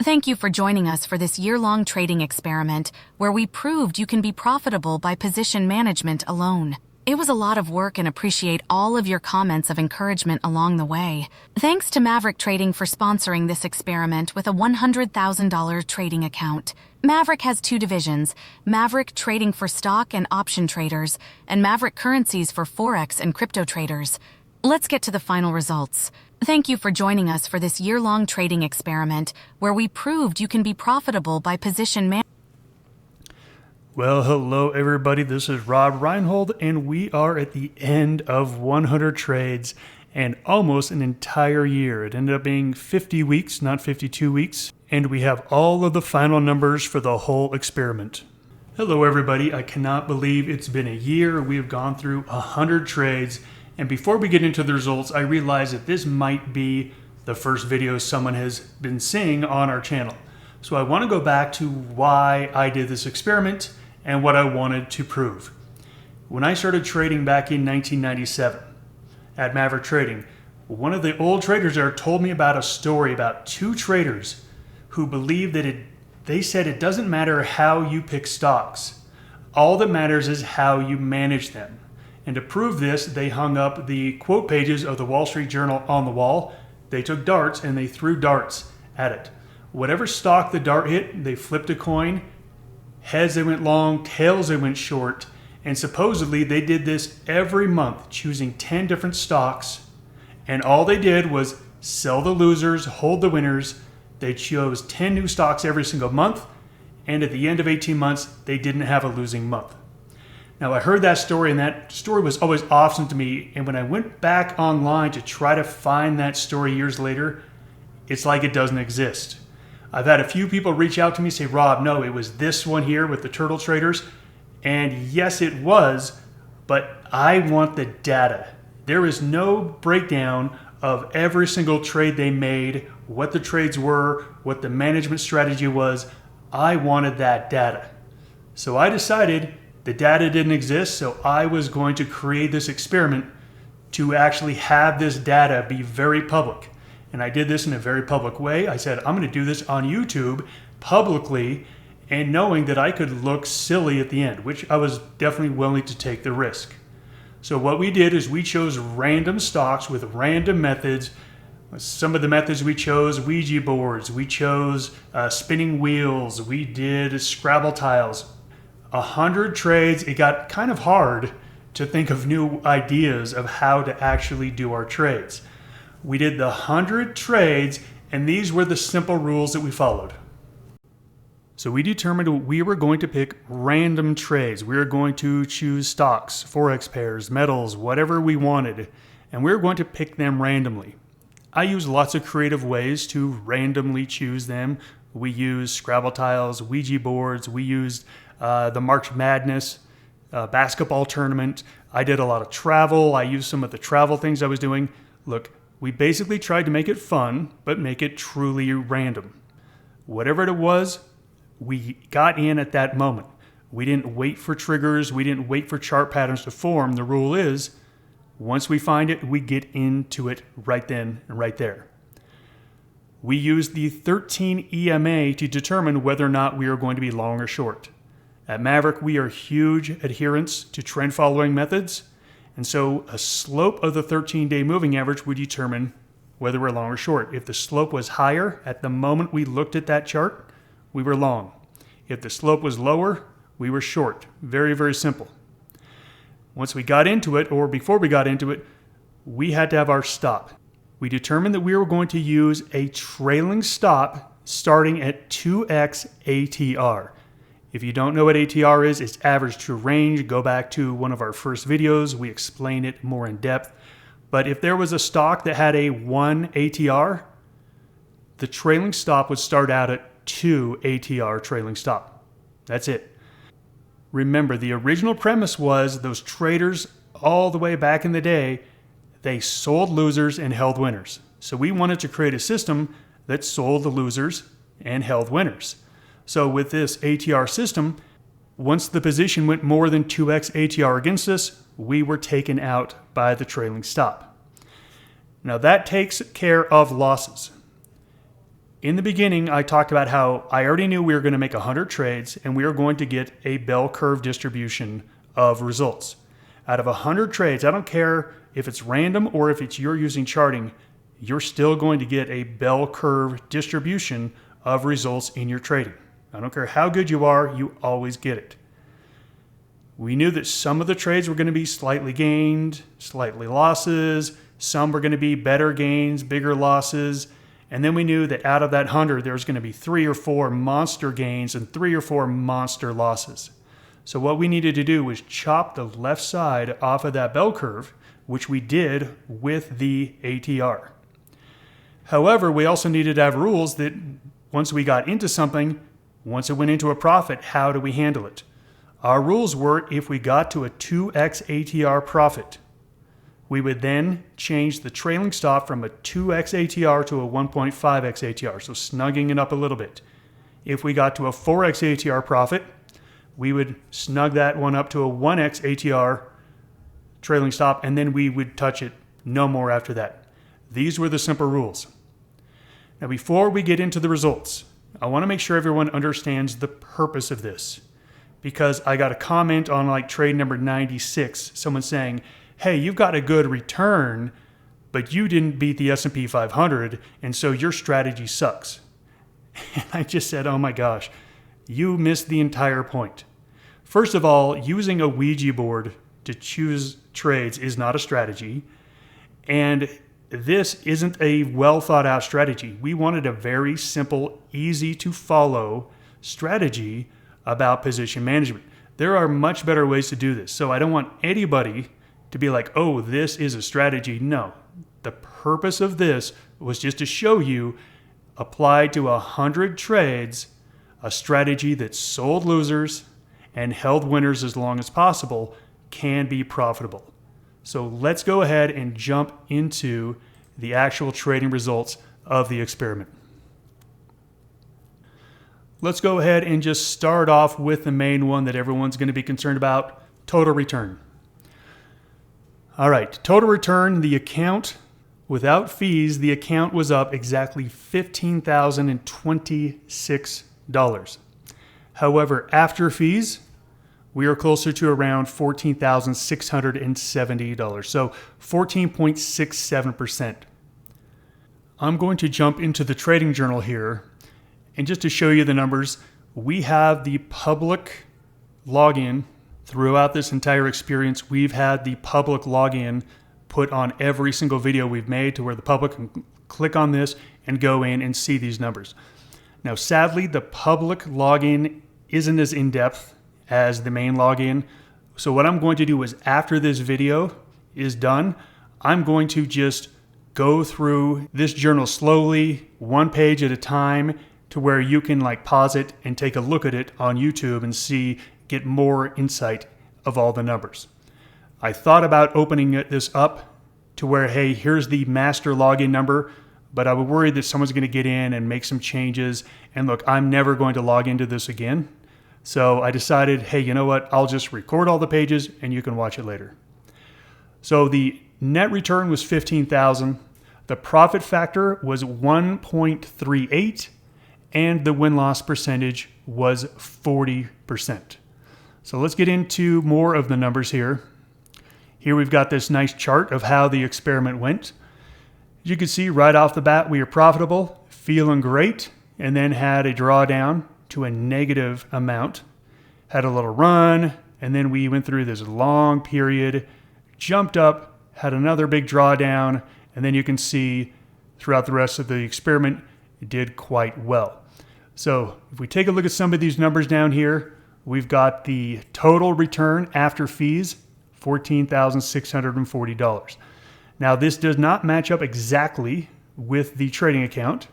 Thank you for joining us for this year-long trading experiment where we proved you can be profitable by position management alone. It was a lot of work and appreciate all of your comments of encouragement along the way. Thanks to Maverick Trading for sponsoring this experiment with a $100,000 trading account. Maverick has two divisions, Maverick Trading for stock and option traders, and Maverick Currencies for Forex and crypto traders. Let's get to the final results. Thank you for joining us for this year-long trading experiment where we proved you can be profitable by position management. Well, hello everybody, this is Rob Reinhold, and we are at the end of 100 trades and almost an entire year. It ended up being 50 weeks, not 52 weeks, and we have all of the final numbers for the whole experiment. Hello everybody, I cannot believe it's been a year. We have gone through 100 trades, and before we get into the results, I realize that this might be the first video someone has been seeing on our channel. So I want to go back to why I did this experiment and what I wanted to prove. When I started trading back in 1997 at Maverick Trading, one of the old traders there told me about a story about two traders who believed that they said it doesn't matter how you pick stocks. All that matters is how you manage them. And to prove this, they hung up the quote pages of the Wall Street Journal on the wall. They took darts and they threw darts at it. Whatever stock the dart hit, they flipped a coin. Heads they went long, tails they went short, and supposedly they did this every month, choosing 10 different stocks, and all they did was sell the losers, hold the winners. They chose 10 new stocks every single month, and at the end of 18 months, they didn't have a losing month. Now, I heard that story, and that story was always awesome to me, and when I went back online to try to find that story years later, it's like it doesn't exist. I've had a few people reach out to me and say, Rob, no, it was this one here with the turtle traders. And yes, it was, but I want the data. There is no breakdown of every single trade they made, what the trades were, what the management strategy was. I wanted that data. So I decided the data didn't exist, so I was going to create this experiment to actually have this data be very public. And I did this in a very public way. I said, I'm going to do this on YouTube publicly, and knowing that I could look silly at the end, which I was definitely willing to take the risk. So what we did is we chose random stocks with random methods. Some of the methods we chose, Ouija boards, we chose spinning wheels, we did Scrabble tiles. 100 trades, it got kind of hard to think of new ideas of how to actually do our trades. We did the 100 trades, and these were the simple rules that we followed. So we determined we were going to pick random trades. We were going to choose stocks, Forex pairs, metals, whatever we wanted, and we were going to pick them randomly. I used lots of creative ways to randomly choose them. We used Scrabble tiles, Ouija boards, we used the March Madness basketball tournament. I did a lot of travel. I used some of the travel things I was doing. Look, we basically tried to make it fun, but make it truly random. Whatever it was, we got in at that moment. We didn't wait for triggers. We didn't wait for chart patterns to form. The rule is, once we find it, we get into it right then and right there. We used the 13 EMA to determine whether or not we are going to be long or short. At Maverick, we are huge adherents to trend following methods. And so a slope of the 13-day moving average would determine whether we're long or short. If the slope was higher at the moment we looked at that chart, we were long. If the slope was lower, we were short. Very, very simple. Once we got into it, or before we got into it, we had to have our stop. We determined that we were going to use a trailing stop starting at 2x ATR. If you don't know what ATR is, it's average true range. Go back to one of our first videos. We explain it more in depth. But if there was a stock that had a 1 ATR, the trailing stop would start out at 2 ATR trailing stop. That's it. Remember, the original premise was those traders all the way back in the day, they sold losers and held winners. So we wanted to create a system that sold the losers and held winners. So with this ATR system, once the position went more than 2x ATR against us, we were taken out by the trailing stop. Now that takes care of losses. In the beginning, I talked about how I already knew we were going to make 100 trades and we were going to get a bell curve distribution of results. Out of 100 trades, I don't care if it's random or if you're using charting, you're still going to get a bell curve distribution of results in your trading. I don't care how good you are, you always get it. We knew that some of the trades were going to be slightly gained, slightly losses. Some were going to be better gains, bigger losses. And then we knew that out of that 100, there was going to be 3 or 4 monster gains and 3 or 4 monster losses. So what we needed to do was chop the left side off of that bell curve, which we did with the ATR. However, we also needed to have rules that once we got into something, once it went into a profit, how do we handle it? Our rules were if we got to a 2x ATR profit, we would then change the trailing stop from a 2x ATR to a 1.5x ATR, so snugging it up a little bit. If we got to a 4x ATR profit, we would snug that one up to a 1x ATR trailing stop, and then we would touch it no more after that. These were the simple rules. Now, before we get into the results, I want to make sure everyone understands the purpose of this, because I got a comment on like trade number 96, someone saying, hey, you've got a good return, but you didn't beat the S&P 500, and so your strategy sucks. And I just said, oh my gosh, you missed the entire point. First of all, using a Ouija board to choose trades is not a strategy, and this isn't a well thought out strategy. We wanted a very simple, easy to follow strategy about position management. There are much better ways to do this, so I don't want anybody to be like, oh, this is a strategy. No, the purpose of this was just to show you, applied to 100 trades, a strategy that sold losers and held winners as long as possible can be profitable. So let's go ahead and jump into the actual trading results of the experiment. Let's go ahead and just start off with the main one that everyone's going to be concerned about, total return. All right, total return, the account, without fees, the account was up exactly $15,026. However, after fees, we are closer to around $14,670, so 14.67%. I'm going to jump into the trading journal here, and just to show you the numbers, we have the public login. Throughout this entire experience, we've had the public login put on every single video we've made to where the public can click on this and go in and see these numbers. Now, sadly, the public login isn't as in-depth as the main login. So what I'm going to do is after this video is done, I'm going to just go through this journal slowly, one page at a time, to where you can like pause it and take a look at it on YouTube and get more insight of all the numbers. I thought about opening this up to where, hey, here's the master login number, but I was worried that someone's going to get in and make some changes. And look, I'm never going to log into this again. So I decided, hey, you know what? I'll just record all the pages and you can watch it later. So the net return was 15,000. The profit factor was 1.38 and the win-loss percentage was 40%. So let's get into more of the numbers here. Here we've got this nice chart of how the experiment went. As you can see right off the bat, we are profitable, feeling great, and then had a drawdown to a negative amount. Had a little run, and then we went through this long period, jumped up, had another big drawdown, and then you can see throughout the rest of the experiment, it did quite well. So if we take a look at some of these numbers down here, we've got the total return after fees, $14,640. Now this does not match up exactly with the trading account.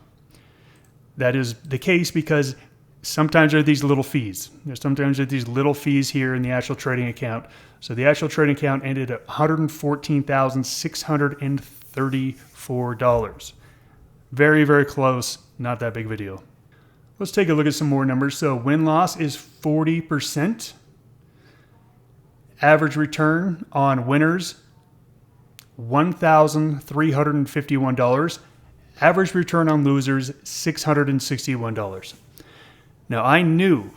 That is the case because sometimes there are these little fees. Sometimes there are these little fees here in the actual trading account. So the actual trading account ended at $114,634. Very, very close. Not that big of a deal. Let's take a look at some more numbers. So win-loss is 40%. Average return on winners, $1,351. Average return on losers, $661. Now, I knew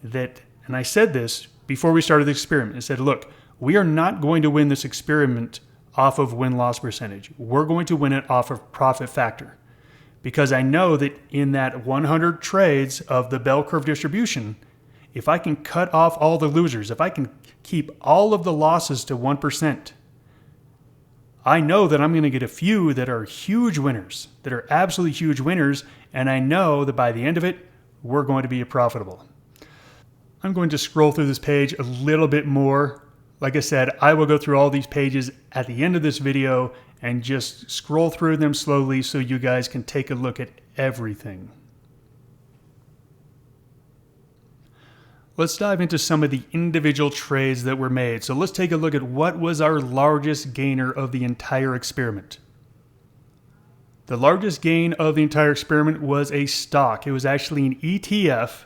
that, and I said this before we started the experiment. I said, look, we are not going to win this experiment off of win-loss percentage. We're going to win it off of profit factor. Because I know that in that 100 trades of the bell curve distribution, if I can cut off all the losers, if I can keep all of the losses to 1%, I know that I'm going to get a few that are huge winners, that are absolutely huge winners, and I know that by the end of it, we're going to be profitable. I'm going to scroll through this page a little bit more. Like I said, I will go through all these pages at the end of this video and just scroll through them slowly so you guys can take a look at everything. Let's dive into some of the individual trades that were made. So let's take a look at what was our largest gainer of the entire experiment. The largest gain of the entire experiment was a stock. It was actually an ETF,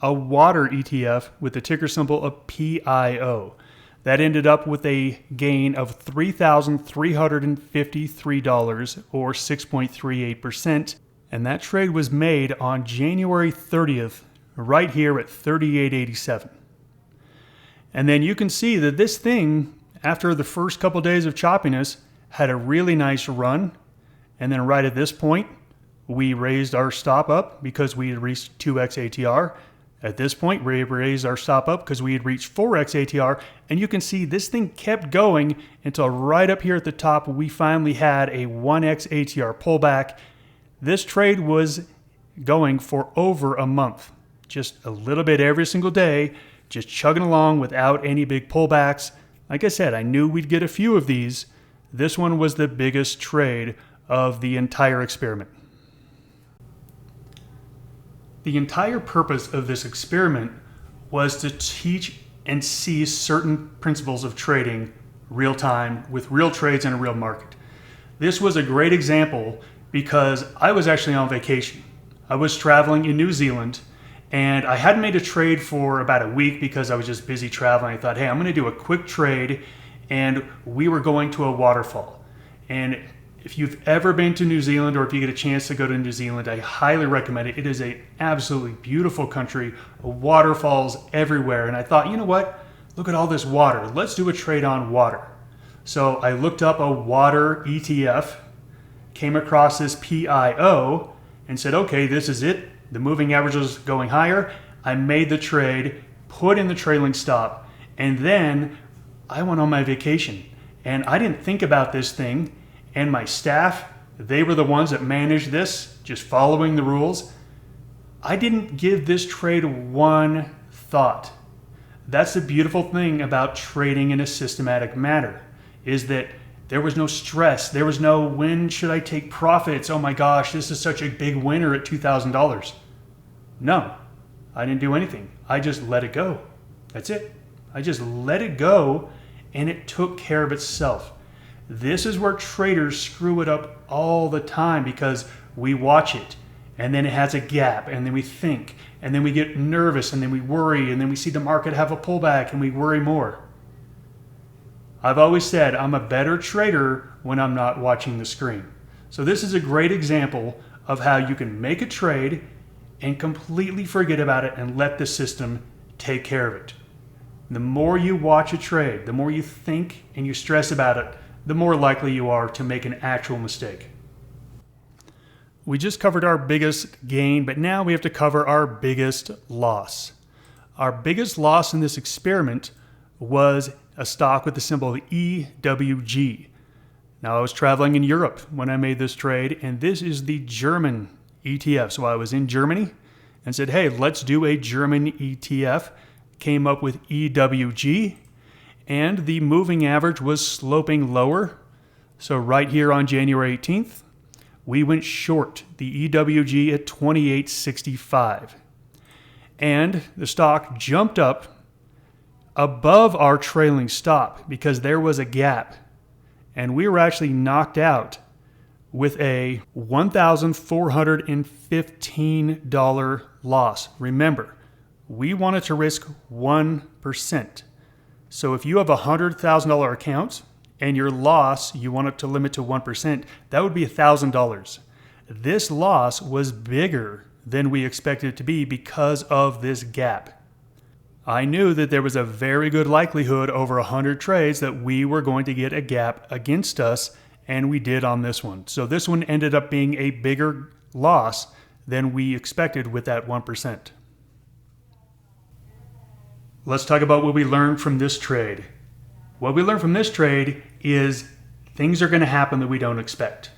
a water ETF with the ticker symbol of PIO. That ended up with a gain of $3,353 or 6.38%. And that trade was made on January 30th, right here at 38.87. And then you can see that this thing, after the first couple days of choppiness, had a really nice run. And then right at this point, we raised our stop up because we had reached 2x ATR. At this point, we raised our stop up because we had reached 4x ATR. And you can see this thing kept going until right up here at the top, we finally had a 1x ATR pullback. This trade was going for over a month, just a little bit every single day, just chugging along without any big pullbacks. Like I said, I knew we'd get a few of these. This one was the biggest trade of the entire experiment. The entire purpose of this experiment was to teach and see certain principles of trading real time with real trades in a real market. This was a great example because I was actually on vacation. I was traveling in New Zealand and I hadn't made a trade for about a week because I was just busy traveling. I thought, hey, I'm going to do a quick trade, and we were going to a waterfall. And if you've ever been to New Zealand or if you get a chance to go to New Zealand, I highly recommend it. It is an absolutely beautiful country, waterfalls everywhere. And I thought, you know what? Look at all this water. Let's do a trade on water. So I looked up a water ETF, came across this PIO, and said, okay, this is it. The moving average was going higher. I made the trade, put in the trailing stop, and then I went on my vacation. And I didn't think about this thing. And my staff, they were the ones that managed this, just following the rules. I didn't give this trade one thought. That's the beautiful thing about trading in a systematic manner, is that there was no stress. There was no, when should I take profits? Oh my gosh, this is such a big winner at $2,000. No, I didn't do anything. I just let it go. That's it. I just let it go, and it took care of itself. This is where traders screw it up all the time because we watch it and then it has a gap and then we think and then we get nervous and then we worry and then we see the market have a pullback and we worry more. I've always said I'm a better trader when I'm not watching the screen. So this is a great example of how you can make a trade and completely forget about it and let the system take care of it. The more you watch a trade, the more you think and you stress about it, the more likely you are to make an actual mistake. We just covered our biggest gain, but now we have to cover our biggest loss. Our biggest loss in this experiment was a stock with the symbol EWG. Now, I was traveling in Europe when I made this trade, and this is the German ETF. So I was in Germany and said, hey, let's do a German ETF. Came up with EWG. And the moving average was sloping lower. So right here on January 18th, we went short the EWG at 28.65. And the stock jumped up above our trailing stop because there was a gap. And we were actually knocked out with a $1,415 loss. Remember, we wanted to risk 1%. So if you have a $100,000 account and your loss, you want it to limit to 1%, that would be $1,000. this loss was bigger than we expected it to be because of this gap. I knew that there was a very good likelihood over 100 trades that we were going to get a gap against us, and we did on this one. So this one ended up being a bigger loss than we expected with that 1%. Let's talk about what we learned from this trade. What we learned from this trade is things are going to happen that we don't expect.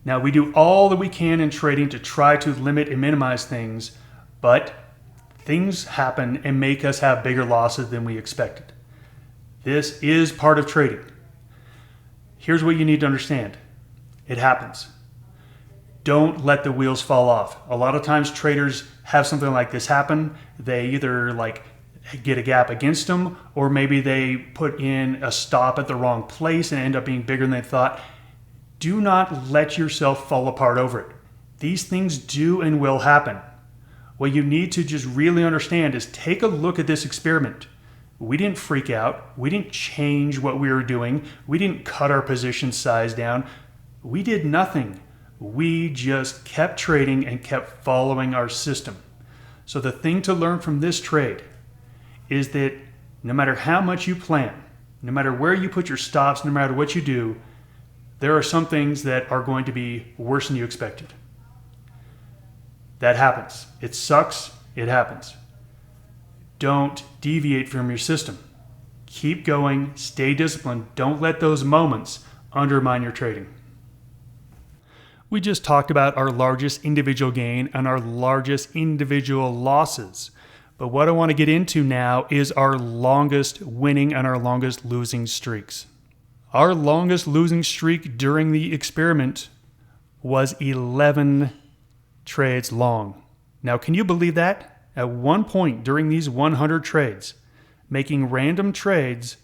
Now, we do all that we can in trading to try to limit and minimize things, but things happen and make us have bigger losses than we expected. This is part of trading. Here's what you need to understand. It happens. Don't let the wheels fall off. A lot of times traders have something like this happen. They either get a gap against them, or maybe they put in a stop at the wrong place and end up being bigger than they thought. Do not let yourself fall apart over it. These things do and will happen. What you need to just really understand is take a look at this experiment. We didn't freak out. We didn't change what we were doing. We didn't cut our position size down. We did nothing. We just kept trading and kept following our system. So the thing to learn from this trade is that no matter how much you plan, no matter where you put your stops, no matter what you do, there are some things that are going to be worse than you expected. That happens. It sucks. It happens. Don't deviate from your system. Keep going. Stay disciplined. Don't let those moments undermine your trading. We just talked about our largest individual gain and our largest individual losses. But what I want to get into now is our longest winning and our longest losing streaks. Our longest losing streak during the experiment was 11 trades long. Now, can you believe that? At one point during these 100 trades, making random trades,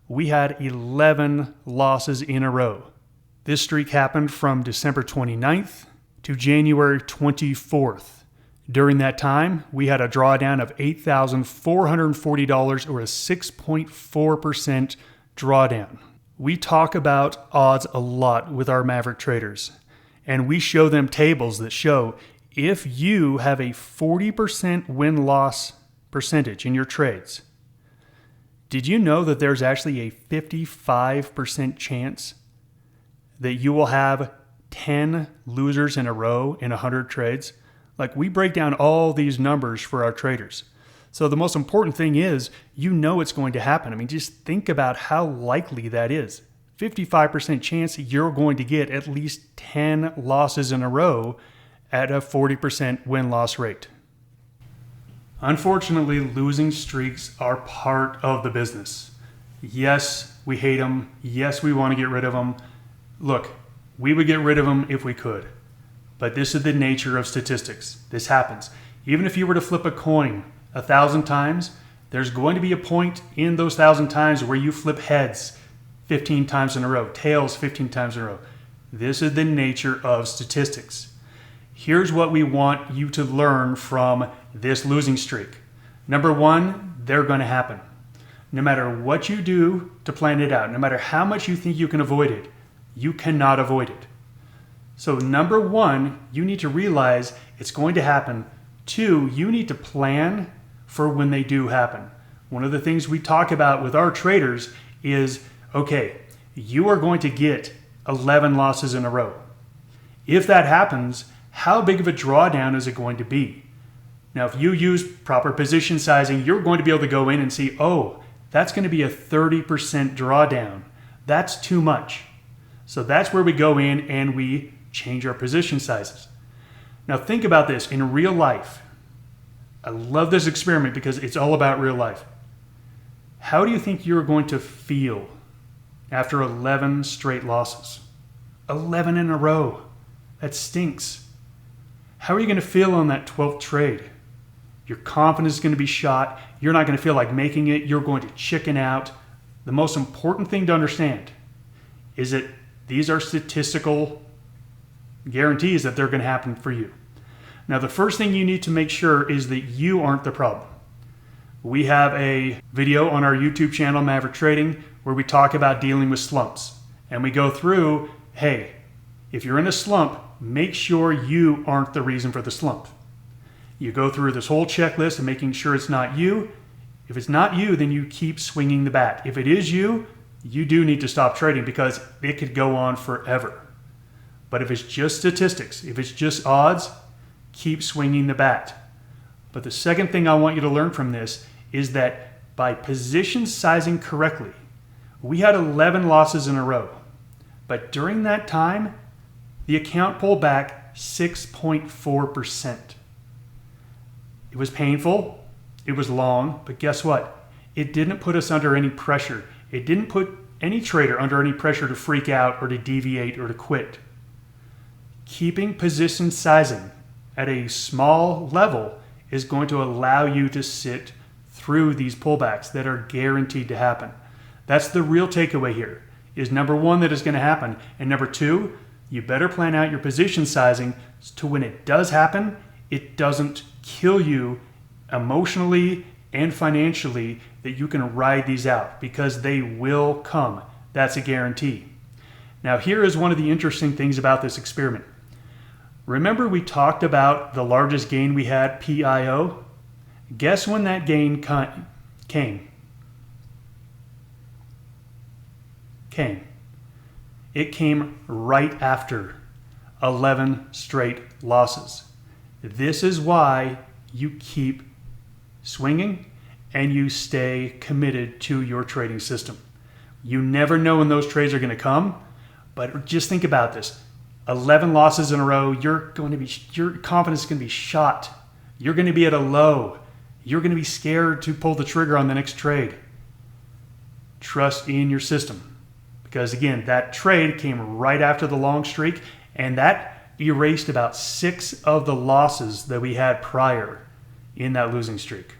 we had 11 losses in a row. This streak happened from December 29th to January 24th. During that time, we had a drawdown of $8,440 or a 6.4% drawdown. We talk about odds a lot with our Maverick traders, and we show them tables that show if you have a 40% win-loss percentage in your trades, did you know that there's actually a 55% chance that you will have 10 losers in a row in 100 trades? We break down all these numbers for our traders. So the most important thing is, you know it's going to happen. I mean, just think about how likely that is. 55% chance you're going to get at least 10 losses in a row at a 40% win-loss rate. Unfortunately, losing streaks are part of the business. Yes, we hate them. Yes, we want to get rid of them. Look, we would get rid of them if we could. But this is the nature of statistics. This happens. Even if you were to flip a coin 1,000 times, there's going to be a point in those 1,000 times where you flip heads 15 times in a row, tails 15 times in a row. This is the nature of statistics. Here's what we want you to learn from this losing streak. Number one, they're going to happen. No matter what you do to plan it out, no matter how much you think you can avoid it, you cannot avoid it. So number one, you need to realize it's going to happen. Two, you need to plan for when they do happen. One of the things we talk about with our traders is, okay, you are going to get 11 losses in a row. If that happens, how big of a drawdown is it going to be? Now, if you use proper position sizing, you're going to be able to go in and see, oh, that's going to be a 30% drawdown. That's too much. So that's where we go in and we change our position sizes. Now think about this in real life. I love this experiment because it's all about real life. How do you think you're going to feel after 11 straight losses? 11 in a row. That stinks. How are you going to feel on that 12th trade? Your confidence is going to be shot. You're not going to feel like making it. You're going to chicken out. The most important thing to understand is that these are statistical guarantees that they're going to happen for you. Now, the first thing you need to make sure is that you aren't the problem. We have a video on our YouTube channel, Maverick Trading, where we talk about dealing with slumps. And we go through, hey, if you're in a slump, make sure you aren't the reason for the slump. You go through this whole checklist of making sure it's not you. If it's not you, then you keep swinging the bat. If it is you, you do need to stop trading because it could go on forever. But if it's just statistics, if it's just odds, keep swinging the bat. But the second thing I want you to learn from this is that by position sizing correctly, we had 11 losses in a row. But during that time, the account pulled back 6.4%. It was painful, it was long, but guess what? It didn't put us under any pressure. It didn't put any trader under any pressure to freak out or to deviate or to quit. Keeping position sizing at a small level is going to allow you to sit through these pullbacks that are guaranteed to happen. That's the real takeaway here, is number one, that is going to happen. And number two, you better plan out your position sizing to when it does happen, it doesn't kill you emotionally and financially, that you can ride these out, because they will come. That's a guarantee. Now, here is one of the interesting things about this experiment. Remember we talked about the largest gain we had, PIO? Guess when that gain came? It came right after 11 straight losses. This is why you keep swinging and you stay committed to your trading system. You never know when those trades are going to come, but just think about this. 11 losses in a row, your confidence is going to be shot. You're going to be at a low. You're going to be scared to pull the trigger on the next trade. Trust in your system. Because again, that trade came right after the long streak, and that erased about 6 of the losses that we had prior in that losing streak.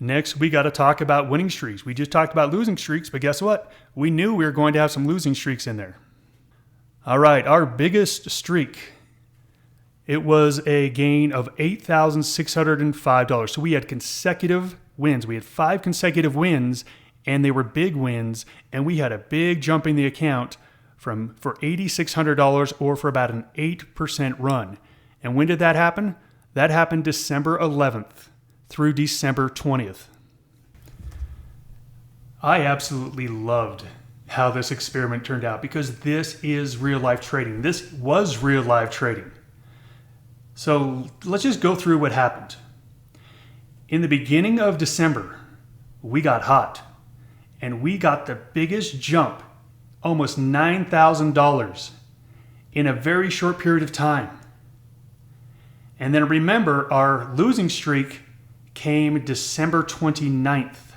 Next, we got to talk about winning streaks. We just talked about losing streaks, but guess what? We knew we were going to have some losing streaks in there. All right, our biggest streak, it was a gain of $8,605. So we had consecutive wins. We had 5 consecutive wins, and they were big wins, and we had a big jump in the account for $8,600, or for about an 8% run. And when did that happen? That happened December 11th through December 20th. I absolutely loved how this experiment turned out, because this is real life trading. This was real life trading. So let's just go through what happened. In the beginning of December, we got hot, and we got the biggest jump, almost $9,000 in a very short period of time. And then remember, our losing streak came December 29th,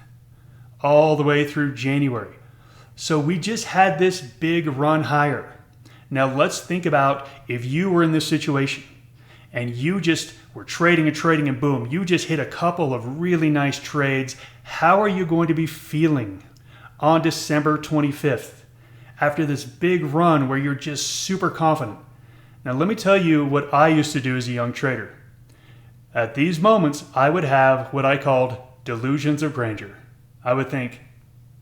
all the way through January. So we just had this big run higher. Now let's think about if you were in this situation and you just were trading and boom, you just hit a couple of really nice trades. How are you going to be feeling on December 25th after this big run where you're just super confident? Now let me tell you what I used to do as a young trader. At these moments, I would have what I called delusions of grandeur. I would think,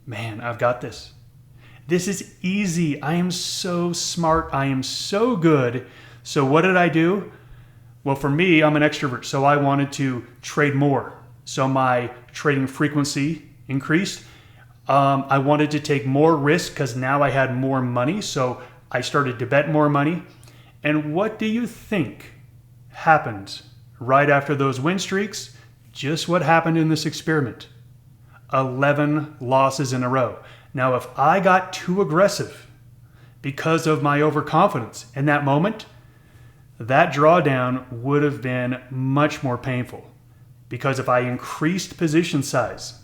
man, I've got this. This is easy. I am so smart. I am so good. So what did I do? Well, for me, I'm an extrovert, so I wanted to trade more. So my trading frequency increased. I wanted to take more risk because now I had more money. So I started to bet more money. And what do you think happened right after those win streaks? Just what happened in this experiment. 11 losses in a row. Now, if I got too aggressive because of my overconfidence in that moment, that drawdown would have been much more painful. Because if I increased position size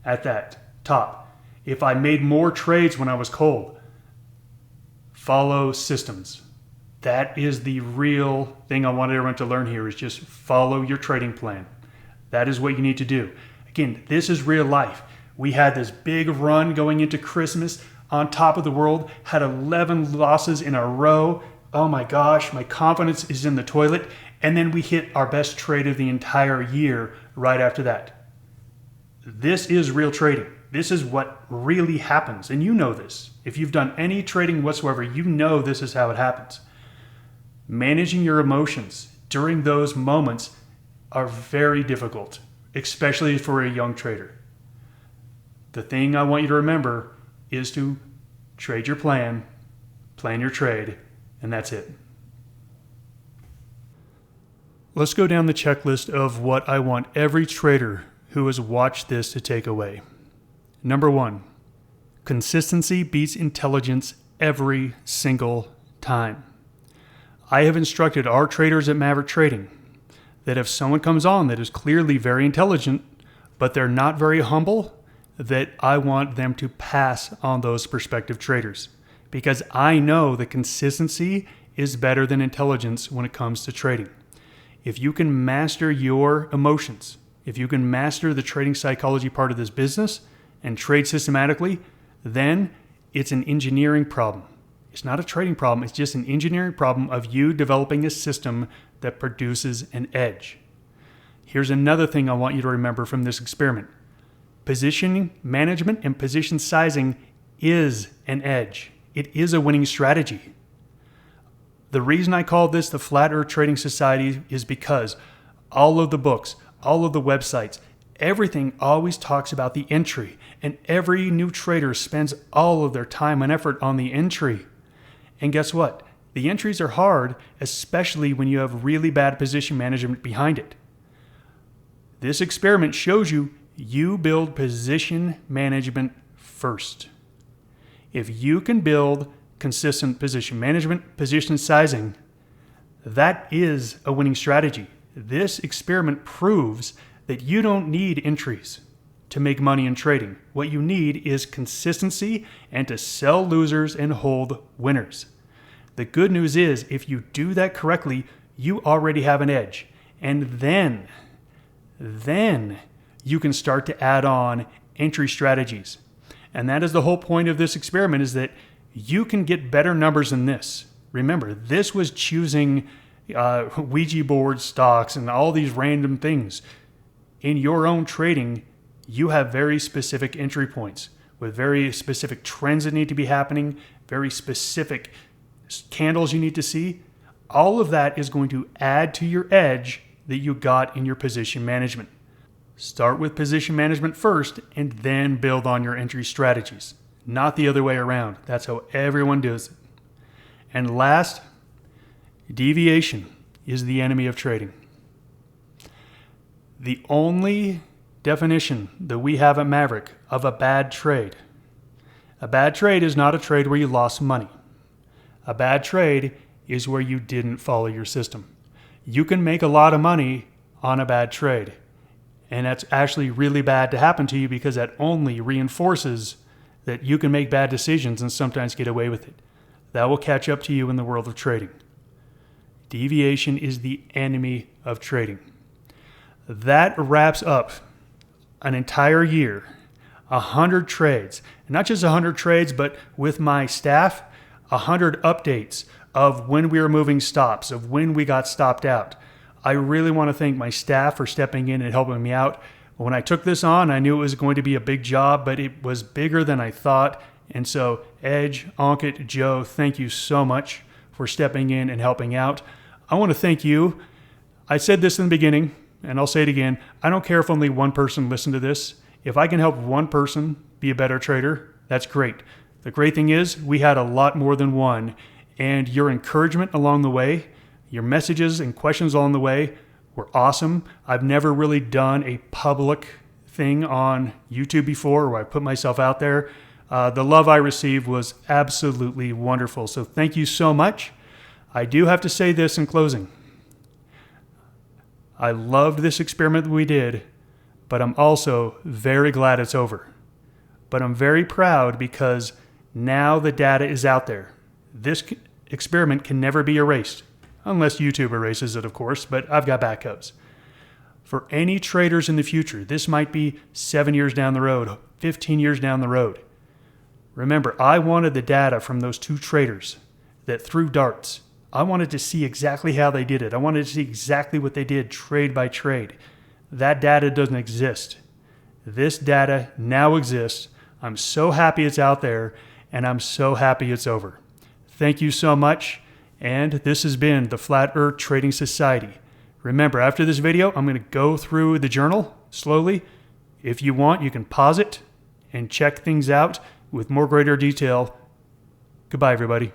at that top, if I made more trades when I was cold, follow systems. That is the real thing I want everyone to learn here, is just follow your trading plan. That is what you need to do. Again, this is real life. We had this big run going into Christmas, on top of the world, had 11 losses in a row. Oh my gosh, my confidence is in the toilet. And then we hit our best trade of the entire year right after that. This is real trading. This is what really happens. And you know this. If you've done any trading whatsoever, you know this is how it happens. Managing your emotions during those moments are very difficult, especially for a young trader. The thing I want you to remember is to trade your plan your trade, and that's it. Let's go down the checklist of what I want every trader who has watched this to take away. Number 1, consistency beats intelligence every single time. I have instructed our traders at Maverick Trading that if someone comes on that is clearly very intelligent, but they're not very humble, that I want them to pass on those prospective traders. Because I know that consistency is better than intelligence when it comes to trading. If you can master your emotions, if you can master the trading psychology part of this business and trade systematically, then it's an engineering problem. It's not a trading problem. It's just an engineering problem of you developing a system that produces an edge. Here's another thing I want you to remember from this experiment. Positioning management and position sizing is an edge. It is a winning strategy. The reason I call this the Flat Earth Trading Society is because all of the books, all of the websites, everything always talks about the entry, and every new trader spends all of their time and effort on the entry. And guess what? The entries are hard, especially when you have really bad position management behind it. This experiment shows you build position management first. If you can build consistent position management, position sizing, that is a winning strategy. This experiment proves that you don't need entries to make money in trading. What you need is consistency and to sell losers and hold winners. The good news is if you do that correctly, you already have an edge. And then you can start to add on entry strategies. And that is the whole point of this experiment, is that you can get better numbers than this. Remember, this was choosing Ouija board stocks and all these random things. In your own trading, you have very specific entry points with very specific trends that need to be happening, very specific candles you need to see. All of that is going to add to your edge that you got in your position management. Start with position management first and then build on your entry strategies. Not the other way around. That's how everyone does it. And last, deviation is the enemy of trading. The only definition that we have at Maverick of a bad trade is not a trade where you lost money. A bad trade is where you didn't follow your system. You can make a lot of money on a bad trade. And that's actually really bad to happen to you because that only reinforces that you can make bad decisions and sometimes get away with it. That will catch up to you in the world of trading. Deviation is the enemy of trading. That wraps up an entire year, 100 trades. And not just 100 trades, but with my staff, 100 updates of when we were moving stops, of when we got stopped out. I really want to thank my staff for stepping in and helping me out. When I took this on, I knew it was going to be a big job, but it was bigger than I thought. And so, Edge, Ankit, Joe, thank you so much for stepping in and helping out. I want to thank you. I said this in the beginning, and I'll say it again. I don't care if only one person listened to this. If I can help one person be a better trader, that's great. The great thing is we had a lot more than one, and your encouragement along the way, your messages and questions along the way were awesome. I've never really done a public thing on YouTube before where I put myself out there. The love I received was absolutely wonderful. So thank you so much. I do have to say this in closing. I loved this experiment that we did, but I'm also very glad it's over. But I'm very proud because now the data is out there. This experiment can never be erased. Unless YouTube erases it, of course, but I've got backups. For any traders in the future, this might be 7 years down the road, 15 years down the road. Remember, I wanted the data from those two traders that threw darts. I wanted to see exactly how they did it. I wanted to see exactly what they did trade by trade. That data doesn't exist. This data now exists. I'm so happy it's out there, and I'm so happy it's over. Thank you so much, and this has been the Flat Earth Trading Society. Remember, after this video, I'm going to go through the journal slowly. If you want, you can pause it and check things out with more greater detail. Goodbye, everybody.